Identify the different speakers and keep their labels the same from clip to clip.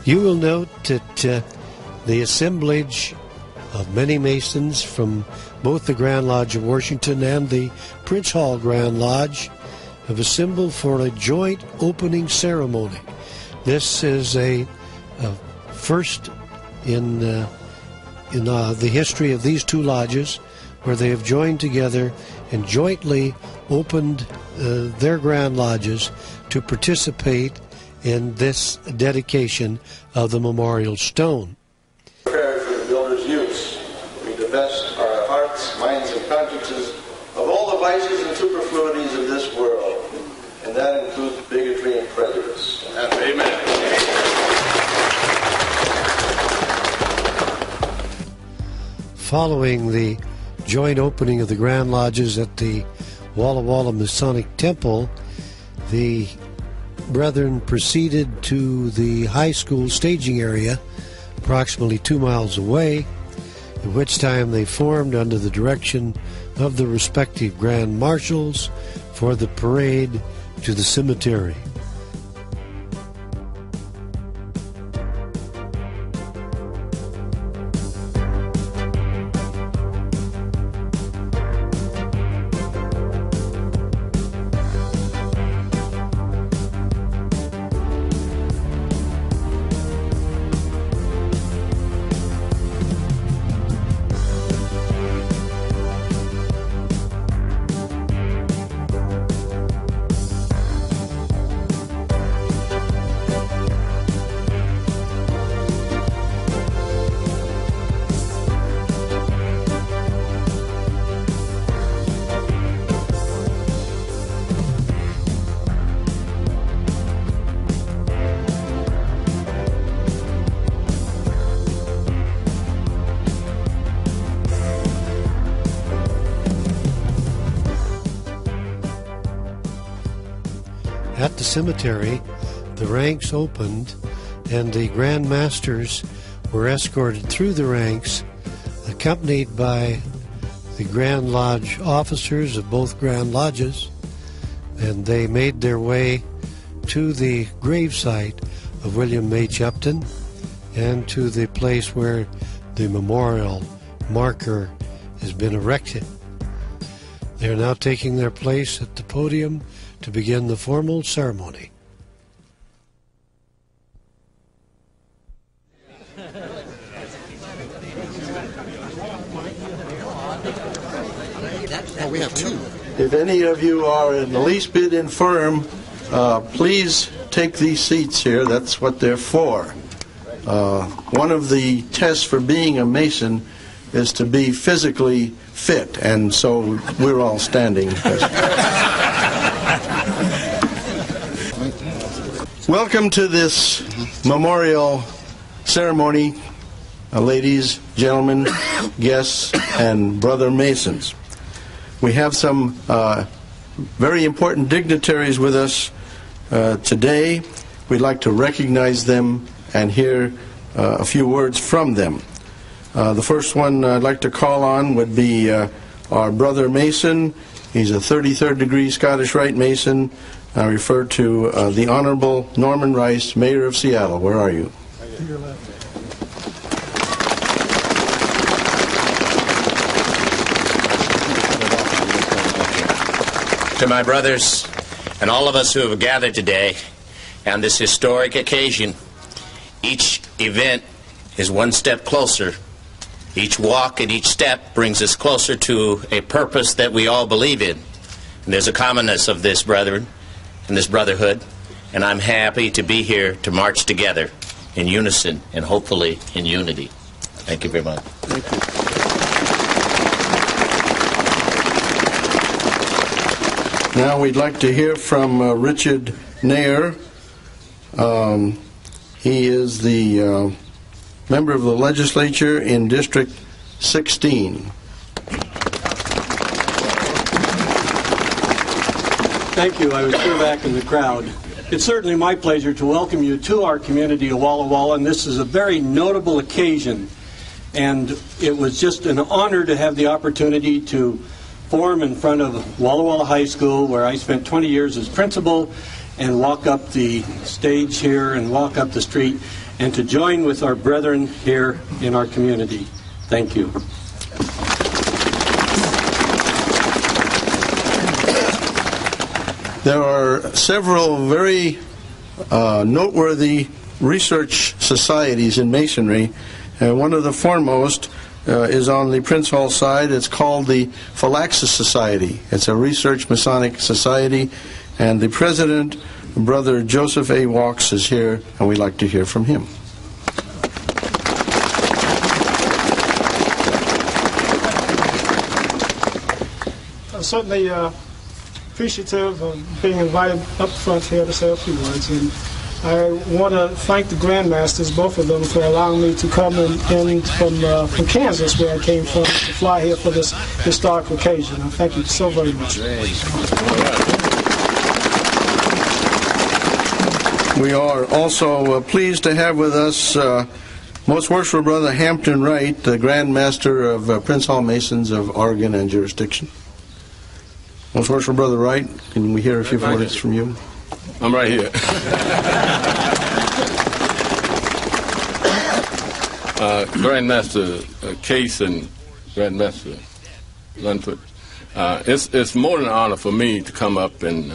Speaker 1: You will note that the assemblage of many Masons from both the Grand Lodge of Washington and the Prince Hall Grand Lodge have assembled for a joint opening ceremony. This is a first in the history of these two lodges, where they have joined together and jointly opened their Grand Lodges to participate in this dedication of the memorial stone.
Speaker 2: Prepared for the builder's use, we divest our hearts, minds, and consciences of all the vices and superfluities of this world, and that includes bigotry and prejudice. Amen.
Speaker 1: Following the joint opening of the Grand Lodges at the Walla Walla Masonic Temple, the brethren proceeded to the high school staging area approximately 2 miles away, at which time they formed under the direction of the respective Grand Marshals for the parade to the cemetery. At the cemetery, the ranks opened and the Grand Masters were escorted through the ranks, accompanied by the Grand Lodge officers of both Grand Lodges, and they made their way to the gravesite of William H. Upton and to the place where the memorial marker has been erected. They are now taking their place at the podium to begin the formal ceremony.
Speaker 3: Oh, we have two.
Speaker 2: If any of you are in the least bit infirm, please take these seats here. That's what they're for. One of the tests for being a Mason is to be physically fit, and so we're all standing. Welcome to this memorial ceremony, ladies, gentlemen, guests, and brother Masons. We have some very important dignitaries with us today. We'd like to recognize them and hear a few words from them. The first one I'd like to call on would be our brother Mason. He's a 33rd degree Scottish Rite Mason. I refer to the Honorable Norman Rice, Mayor of Seattle. Where are you? To your left.
Speaker 4: To my brothers and all of us who have gathered today on this historic occasion, each event is one step closer. Each walk and each step brings us closer to a purpose that we all believe in. And there's a commonness of this, brethren, and this brotherhood, and I'm happy to be here to march together in unison and hopefully in unity. Thank you very much.
Speaker 2: Thank you. Now we'd like to hear from Richard Nair. He is the member of the legislature in District 16.
Speaker 5: Thank you. I was clear back in the crowd. It's certainly my pleasure to welcome you to our community of Walla Walla, and this is a very notable occasion. And it was just an honor to have the opportunity to form in front of Walla Walla High School, where I spent 20 years as principal, and walk up the stage here and walk up the street, and to join with our brethren here in our community. Thank you.
Speaker 2: There are several very noteworthy research societies in Masonry. One of the foremost is on the Prince Hall side. It's called the Phylaxis Society. It's a research Masonic society, and the president, Brother Joseph A. Walks, is here, and we'd like to hear from him.
Speaker 3: I'm certainly appreciative of being invited up front here to say a few words, and I want to thank the Grand Masters, both of them, for allowing me to come in from Kansas, where I came from, to fly here for this historic occasion. I thank you so very much.
Speaker 2: We are also pleased to have with us Most Worshipful Brother Hampton Wright, the Grand Master of Prince Hall Masons of Oregon and jurisdiction. Most Worshipful Brother Wright, can we hear a few words from you?
Speaker 6: I'm right here. Grandmaster Case and Grandmaster Lunford, it's more than an honor for me to come up and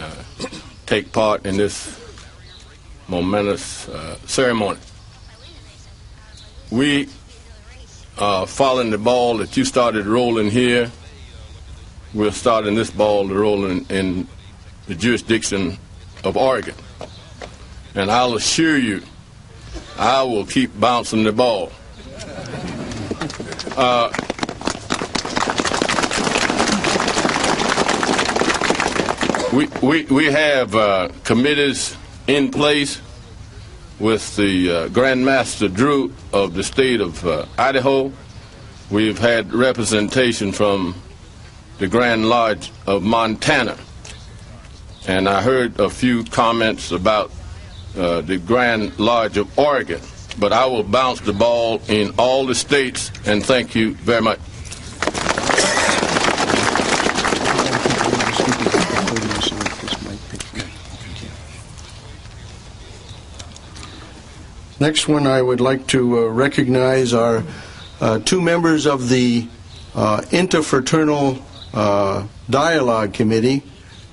Speaker 6: take part in this momentous ceremony. We are following the ball that you started rolling here. We're starting this ball to roll in the jurisdiction of Oregon. And I'll assure you, I will keep bouncing the ball. We have committees in place with the Grand Master Drew of the state of Idaho. We've had representation from the Grand Lodge of Montana. And I heard a few comments about the Grand Lodge of Oregon. But I will bounce the ball in all the states, and thank you very much.
Speaker 2: Next one, I would like to recognize our two members of the Interfraternal Dialogue Committee.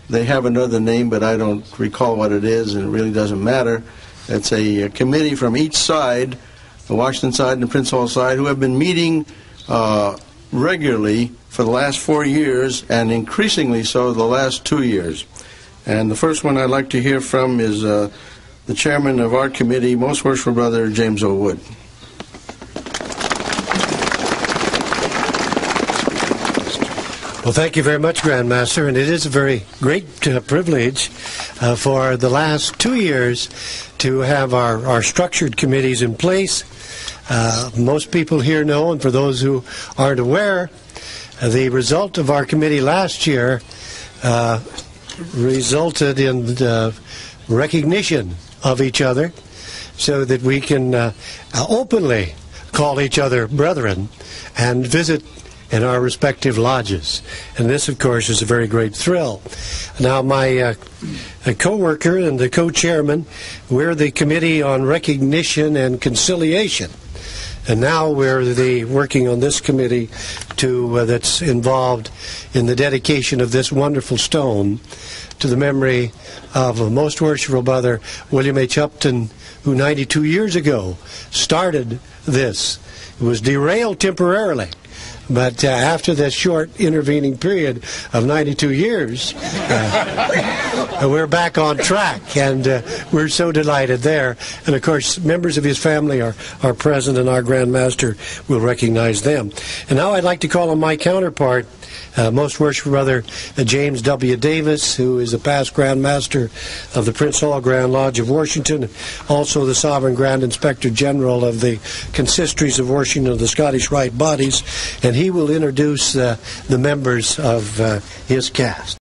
Speaker 2: They have another name, but I don't recall what it is, and it really doesn't matter. It's a committee from each side, the Washington side and the Prince Hall side, who have been meeting regularly for the last 4 years, and increasingly so the last 2 years. And the first one I'd like to hear from is the chairman of our committee, Most Worshipful Brother James O. Wood.
Speaker 1: Well, thank you very much, Grand Master, and it is a very great privilege for the last 2 years to have our structured committees in place. Most people here know, and for those who aren't aware, the result of our committee last year resulted in recognition of each other so that we can openly call each other brethren and visit in our respective lodges. And this, of course, is a very great thrill. Now, my co-worker and the co-chairman, we're the Committee on Recognition and Conciliation. And now we're working on this committee that's involved in the dedication of this wonderful stone to the memory of a Most Worshipful Brother William H. Upton, who 92 years ago started this. It was derailed temporarily. But after that short intervening period of 92 years, we're back on track, and we're so delighted there. And, of course, members of his family are present, and our Grand Master will recognize them. And now I'd like to call on my counterpart, Most Worshipful Brother James W. Davis, who is a past Grand Master of the Prince Hall Grand Lodge of Washington, also the Sovereign Grand Inspector General of the Consistories of Washington of the Scottish Rite Bodies, and he will introduce the members of his cast.